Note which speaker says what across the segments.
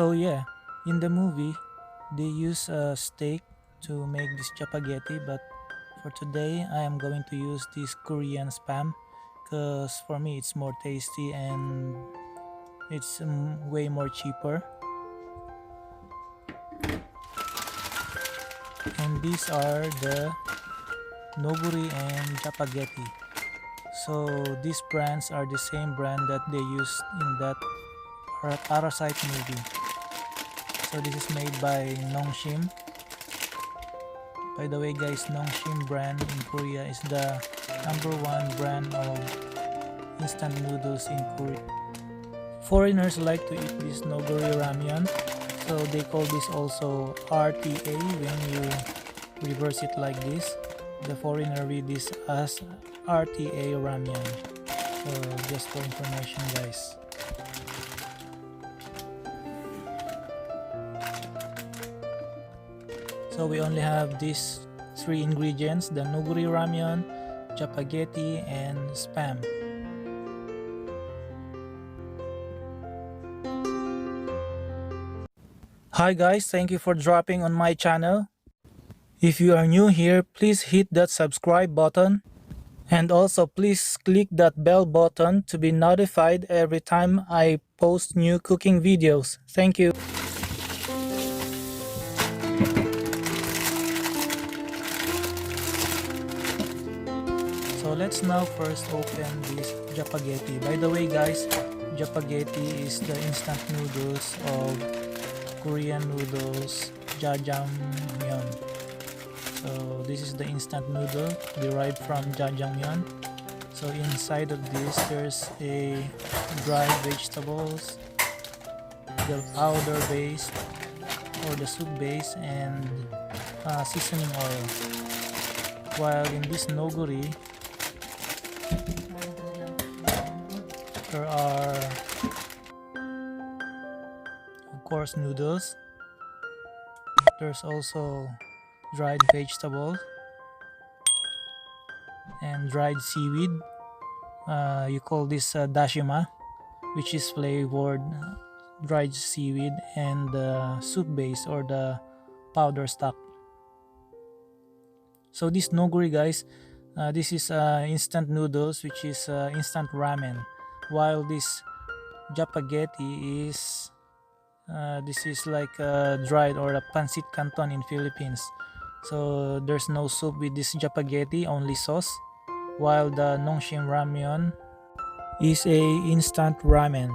Speaker 1: So yeah, in the movie, they use a steak to make this Jjapaguri, but for today, I am going to use this Korean spam because for me it's more tasty and it's way more cheaper. And these are the Noguri and Jjapaguri. So these brands are the same brand that they used in that Parasite movie. So this is made by Nongshim. By the way guys, Nongshim brand in Korea is the #1 brand of instant noodles in Korea. Foreigners like to eat this Noguri ramyeon, so they call this also RTA when you reverse it like this. The foreigner read this as RTA ramyeon. So just for information guys. So we only have these 3 ingredients, the Noguri ramyeon, Jjapaguri, and spam. Hi guys, thank you for dropping on my channel. If you are new here, please hit that subscribe button. And also please click that bell button to be notified every time I post new cooking videos. Thank you. So let's now first open this Jjapaguri. By the way guys, Jjapaguri is the instant noodles of Korean noodles jjajangmyeon. So this is the instant noodle derived from jjajangmyeon. So inside of this there's a dried vegetables, the powder base or the soup base, and seasoning oil. While in this noguri there are of course noodles. There's also dried vegetables and dried seaweed. You call this dashima, which is flavored dried seaweed, and the soup base or the powder stock. So this noguri guys, this is instant noodles, which is instant ramen, while this Jjapaguri is this is like dried or a pancit canton in Philippines. So there's no soup with this Jjapaguri, only sauce, while the Nongshim ramyeon is a instant ramen.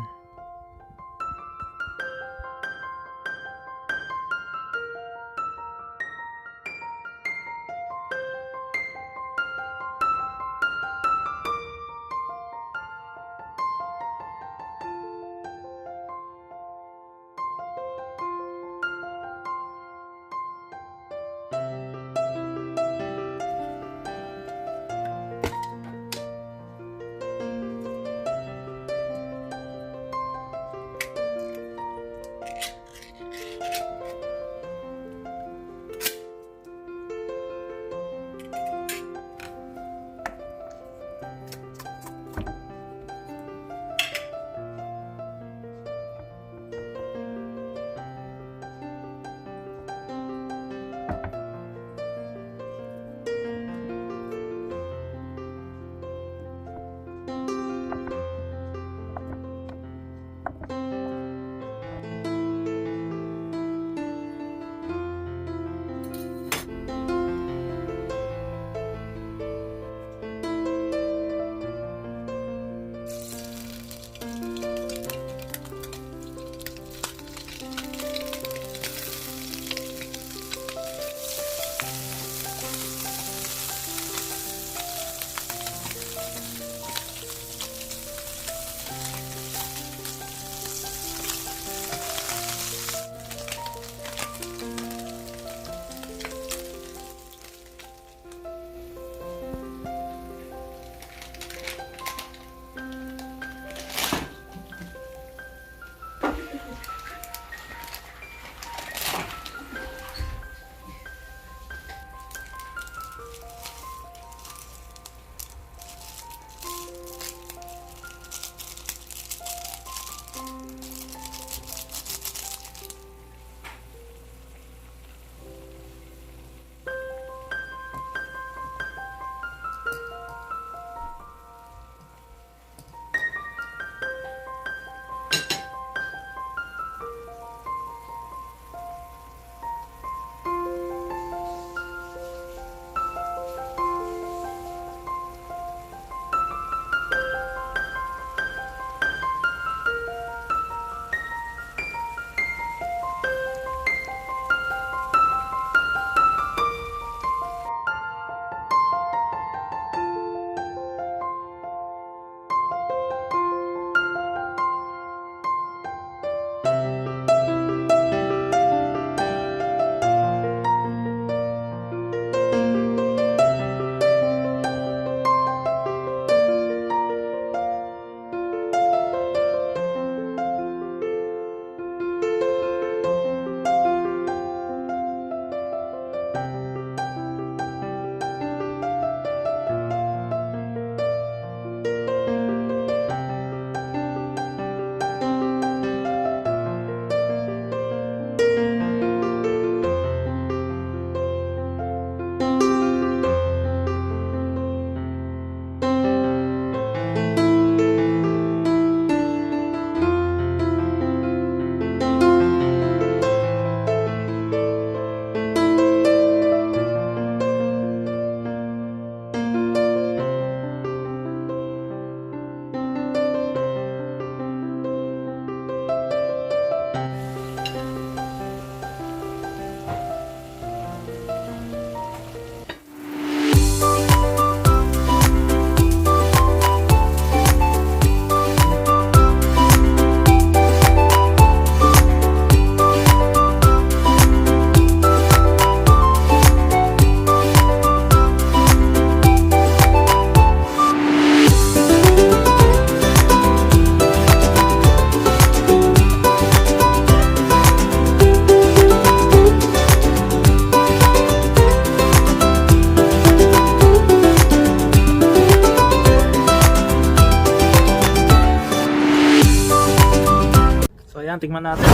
Speaker 1: Ayan, tingnan natin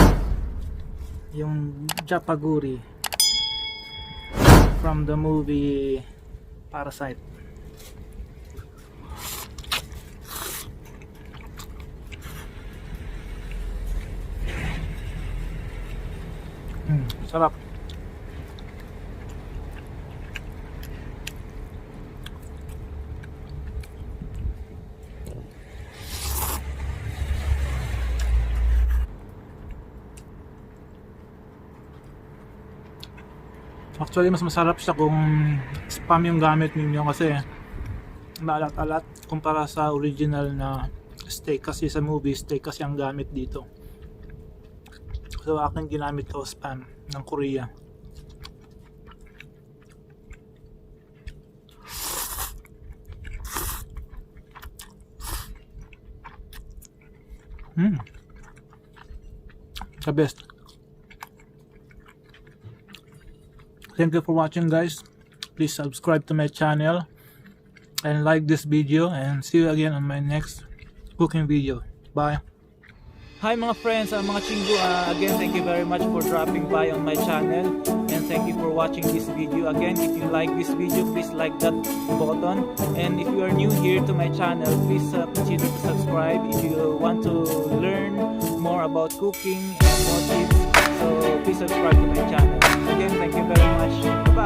Speaker 1: yung Jjapaguri from the movie Parasite. Sarap. Actually, mas masarap siya kung spam yung gamit ninyo kasi maalat-alat kumpara sa original na steak, kasi sa movie steak kasi ang gamit dito. So akin ginamit ko spam ng Korea. The best. Thank you for watching, guys. Please subscribe to my channel and like this video, and see you again on my next cooking video. Bye. Hi mga friends, mga chinggo, again thank you very much for dropping by on my channel, and thank you for watching this video. Again, if you like this video, please like that button, and if you are new here to my channel, please continue to subscribe if you want to learn more about cooking and more tips. So please subscribe to my channel. Again, thank you very much. Bye.